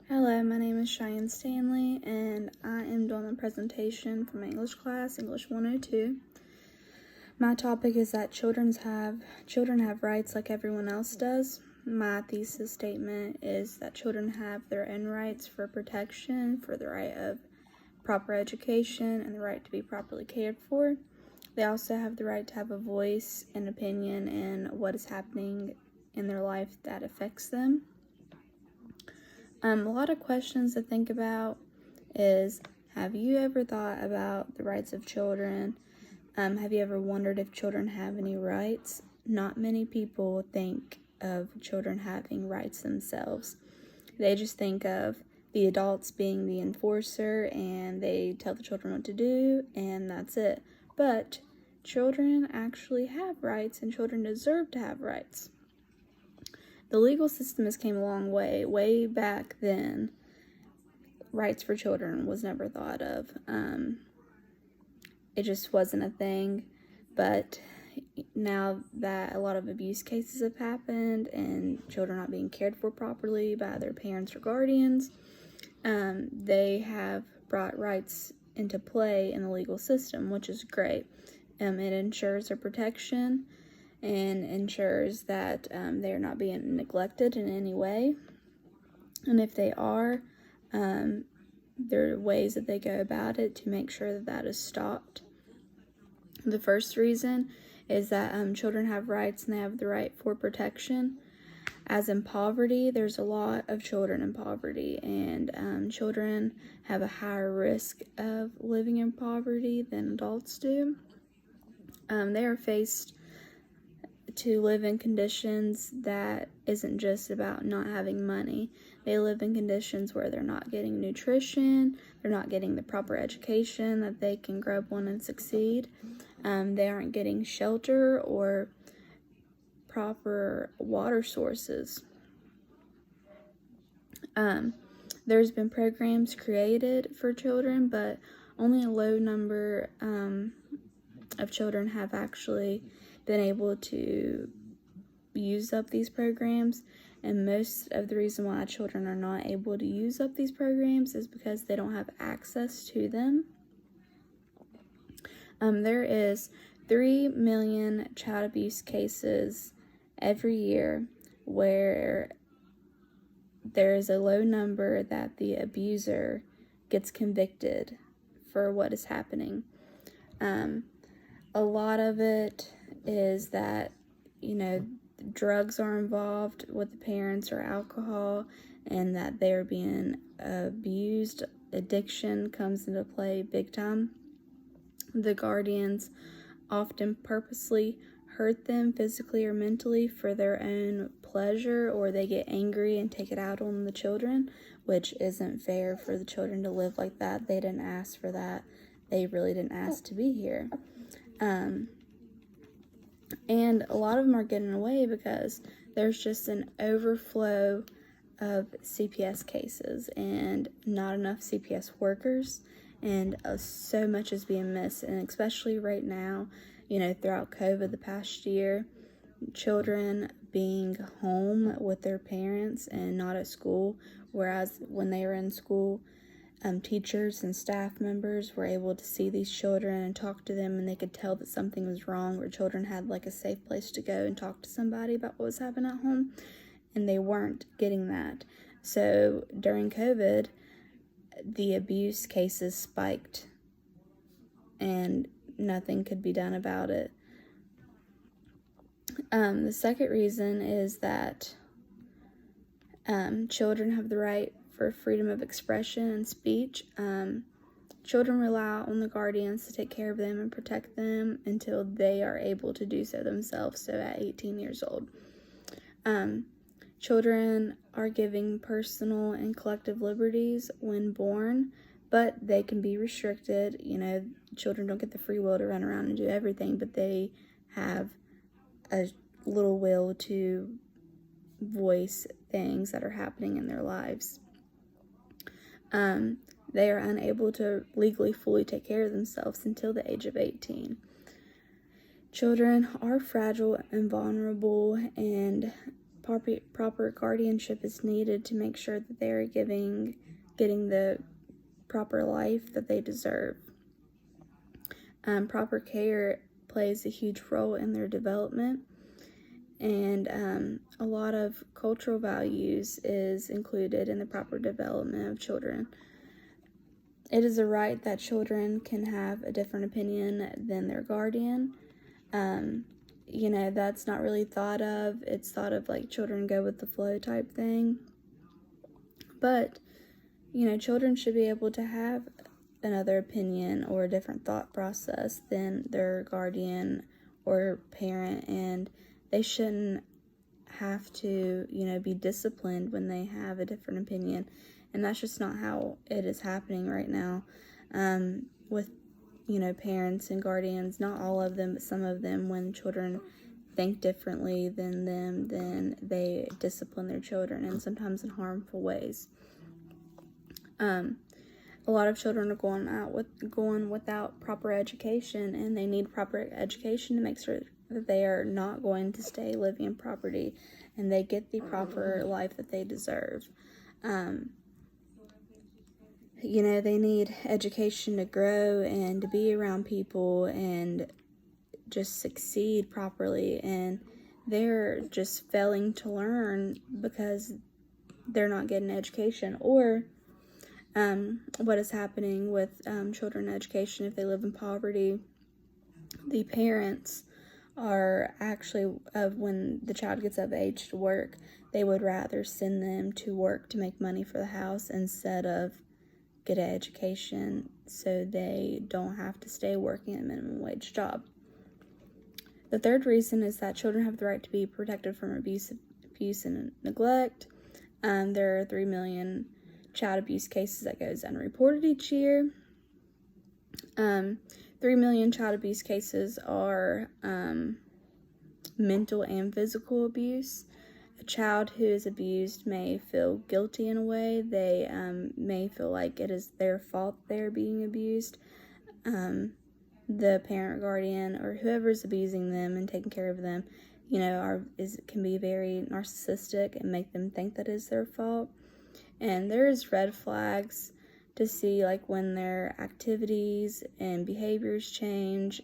Hello, my name is Cheyenne Stanley, and I am doing a presentation for my English class, English 102. My topic is that children have rights like everyone else does. My thesis statement is that children have their own rights for protection, for the right of proper education, and the right to be properly cared for. They also have the right to have a voice and opinion in what is happening in their life that affects them. A lot of questions to think about is, have you ever thought about the rights of children? Have you ever wondered if children have any rights? Not many people think of children having rights themselves. They just think of the adults being the enforcer and they tell the children what to do and that's it. But children actually have rights and children deserve to have rights. The legal system has came a long way. Way back then, rights for children was never thought of. It just wasn't a thing. But now that a lot of abuse cases have happened and children not being cared for properly by their parents or guardians, they have brought rights into play in the legal system, which is great. It ensures their protection and ensures that they're not being neglected in any way. And if they are, there are ways that they go about it to make sure that that is stopped. The first reason is that children have rights and they have the right for protection. As in poverty, there's a lot of children in poverty, and children have a higher risk of living in poverty than adults do. They are faced to live in conditions that isn't just about not having money. They live in conditions where they're not getting nutrition, they're not getting the proper education that they can grow up on and succeed. They aren't getting shelter or proper water sources. There's been programs created for children, but only a low number of children have actually been able to use up these programs, and most of the reason why children are not able to use up these programs is because they don't have access to them. There is 3 million child abuse cases every year where there is a low number that the abuser gets convicted for what is happening. A lot of it is that, drugs are involved with the parents or alcohol and that they're being abused. Addiction comes into play big time. The guardians often purposely hurt them physically or mentally for their own pleasure, or they get angry and take it out on the children, which isn't fair for the children to live like that. They didn't ask for that. They really didn't ask to be here. And a lot of them are getting away because there's just an overflow of CPS cases and not enough CPS workers, and so much is being missed. And especially right now, throughout COVID the past year, children being home with their parents and not at school, whereas when they were in school, teachers and staff members were able to see these children and talk to them, and they could tell that something was wrong, where children had like a safe place to go and talk to somebody about what was happening at home, and they weren't getting that. So during COVID, the abuse cases spiked and nothing could be done about it. The second reason is that children have the right for freedom of expression and speech. Children rely on the guardians to take care of them and protect them until they are able to do so themselves, so at 18 years old. Children are given personal and collective liberties when born, but they can be restricted. Children don't get the free will to run around and do everything, but they have a little will to voice things that are happening in their lives. They are unable to legally fully take care of themselves until the age of 18. Children are fragile and vulnerable, and proper guardianship is needed to make sure that they are getting the proper life that they deserve. Proper care plays a huge role in their development, and a lot of cultural values is included in the proper development of children. It is a right that children can have a different opinion than their guardian. That's not really thought of. It's thought of like children go with the flow type thing. But, children should be able to have another opinion or a different thought process than their guardian or parent, and they shouldn't have to, be disciplined when they have a different opinion. And that's just not how it is happening right now with, parents and guardians. Not all of them, but some of them, when children think differently than them, then they discipline their children, and sometimes in harmful ways. A lot of children are going without proper education, and they need proper education to make sure that they are not going to stay living in poverty, and they get the proper life that they deserve. They need education to grow and to be around people and just succeed properly, and they're just failing to learn because they're not getting education. Or what is happening with children education, if they live in poverty, the parents are actually, when the child gets of age to work, they would rather send them to work to make money for the house instead of get an education, so they don't have to stay working a minimum wage job. The third reason is that children have the right to be protected from abuse and neglect. There are 3 million child abuse cases that goes unreported each year. 3 million child abuse cases are mental and physical abuse. A child who is abused may feel guilty in a way. They may feel like it is their fault they're being abused. The parent, guardian, or whoever is abusing them and taking care of them, can be very narcissistic and make them think that is their fault. And there's red flags to see, like when their activities and behaviors change.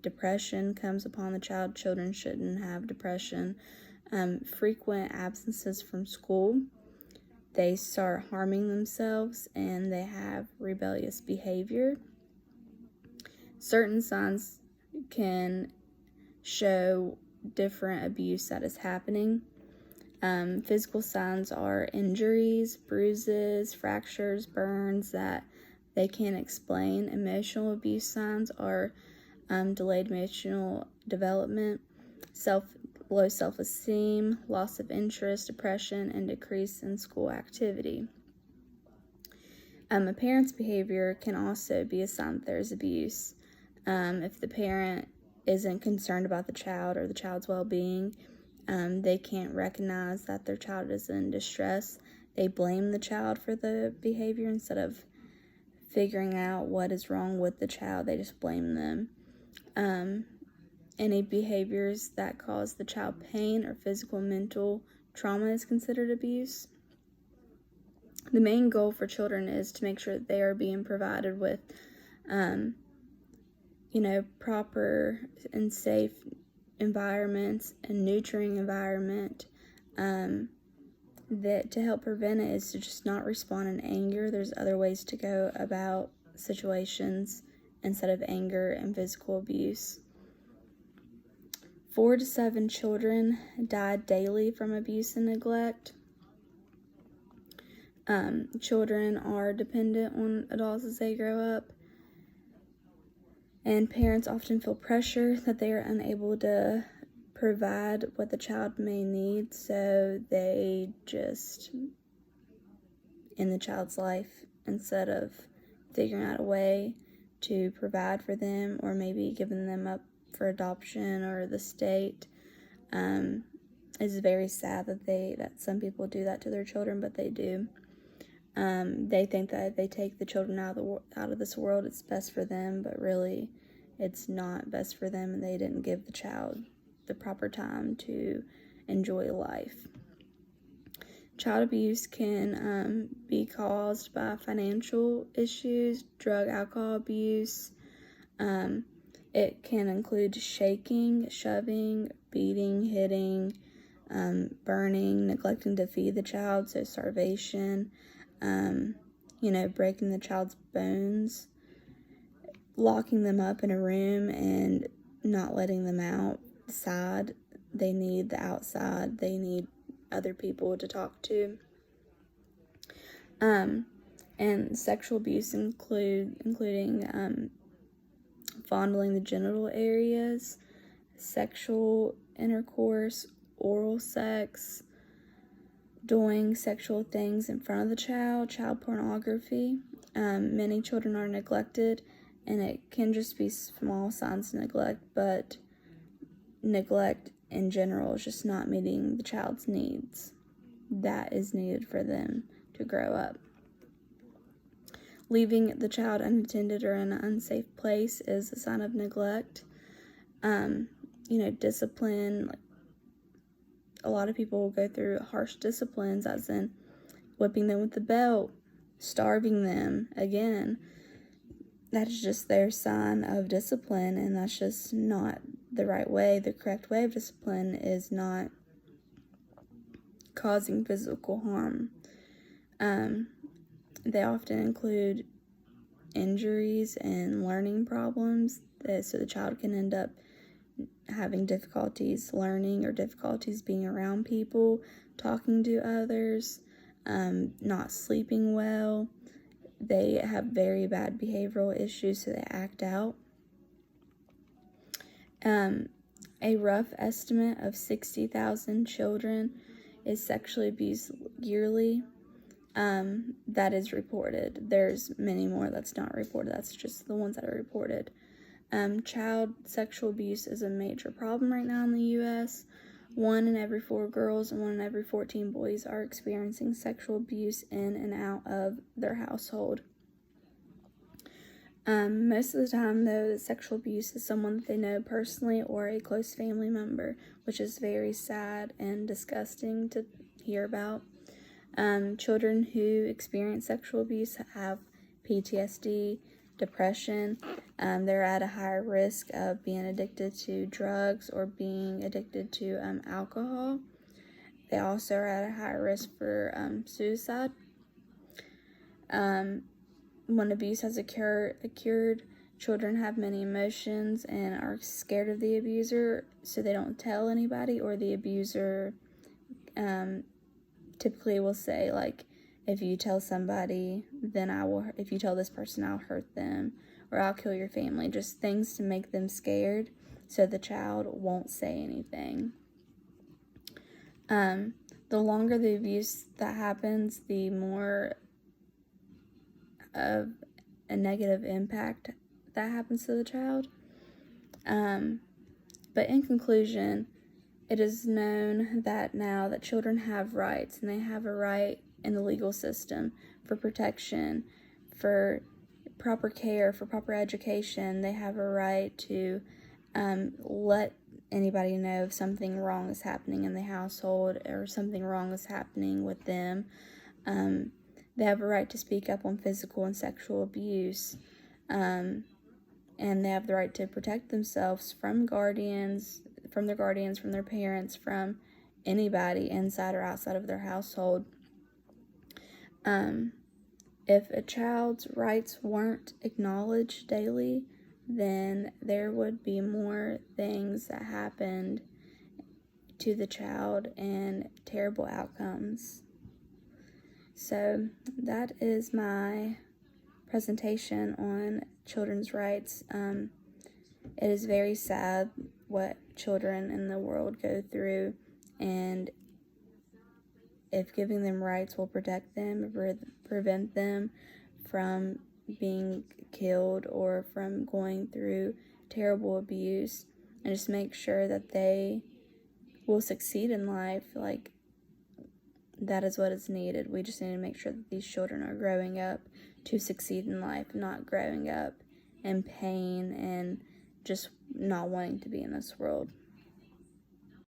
Depression comes upon the child. Children shouldn't have depression. Frequent absences from school. They start harming themselves, and they have rebellious behavior. Certain signs can show different abuse that is happening. Physical signs are injuries, bruises, fractures, burns that they can't explain. Emotional abuse signs are delayed emotional development, low self-esteem, loss of interest, depression, and decrease in school activity. A parent's behavior can also be a sign that there's abuse. If the parent isn't concerned about the child or the child's well-being, they can't recognize that their child is in distress. They blame the child for the behavior instead of figuring out what is wrong with the child. They just blame them. Any behaviors that cause the child pain or physical and mental trauma is considered abuse. The main goal for children is to make sure that they are being provided with, proper and safe environments and nurturing environment. That to help prevent it is to just not respond in anger. There's other ways to go about situations instead of anger and physical abuse. 4 to 7 children die daily from abuse and neglect. Children are dependent on adults as they grow up, and parents often feel pressure that they are unable to provide what the child may need, so they just end the child's life instead of figuring out a way to provide for them, or maybe giving them up for adoption or the state. It's very sad that some people do that to their children, but they do. They think that if they take the children out of this world, it's best for them, but really it's not best for them, and they didn't give the child the proper time to enjoy life. Child abuse can be caused by financial issues, drug, alcohol abuse. It can include shaking, shoving, beating, hitting, burning, neglecting to feed the child, so starvation, breaking the child's bones, locking them up in a room and not letting them outside. They need the outside. They need other people to talk to. And sexual abuse including fondling the genital areas, sexual intercourse, oral sex, doing sexual things in front of the child pornography. Many children are neglected, and it can just be small signs of neglect, but neglect in general is just not meeting the child's needs that is needed for them to grow up. Leaving the child unattended or in an unsafe place is a sign of neglect. Discipline. Like, a lot of people will go through harsh disciplines, as in whipping them with the belt, starving them. Again, that is just their sign of discipline, and that's just not the right way. The correct way of discipline is not causing physical harm. They often include injuries and learning problems, so the child can end up having difficulties learning or difficulties being around people, talking to others, not sleeping well. They have very bad behavioral issues, so they act out. A rough estimate of 60,000 children is sexually abused yearly. That is reported. There's many more that's not reported. That's just the ones that are reported. Child sexual abuse is a major problem right now in the U.S. 1 in every 4 girls and 1 in every 14 boys are experiencing sexual abuse in and out of their household. Most of the time, though, the sexual abuse is someone that they know personally or a close family member, which is very sad and disgusting to hear about. Children who experience sexual abuse have PTSD, depression. They're at a higher risk of being addicted to drugs or being addicted to alcohol. They also are at a higher risk for suicide. When abuse has occurred, children have many emotions and are scared of the abuser, so they don't tell anybody, or the abuser typically will say, like, if you tell somebody, then if you tell this person, I'll hurt them, or I'll kill your family. Just things to make them scared so the child won't say anything. The longer the abuse that happens, the more of a negative impact that happens to the child. But in conclusion, it is known that now that children have rights, and they have a right in the legal system for protection, for proper care, for proper education. They have a right to let anybody know if something wrong is happening in the household or something wrong is happening with them. They have a right to speak up on physical and sexual abuse, and they have the right to protect themselves from guardians, from their parents, from anybody inside or outside of their household. If a child's rights weren't acknowledged daily, then there would be more things that happened to the child and terrible outcomes. So that is my presentation on children's rights. It is very sad what children in the world go through, and if giving them rights will protect them, prevent them from being killed or from going through terrible abuse, and just make sure that they will succeed in life, like, that is what is needed. We just need to make sure that these children are growing up to succeed in life, not growing up in pain and just not wanting to be in this world.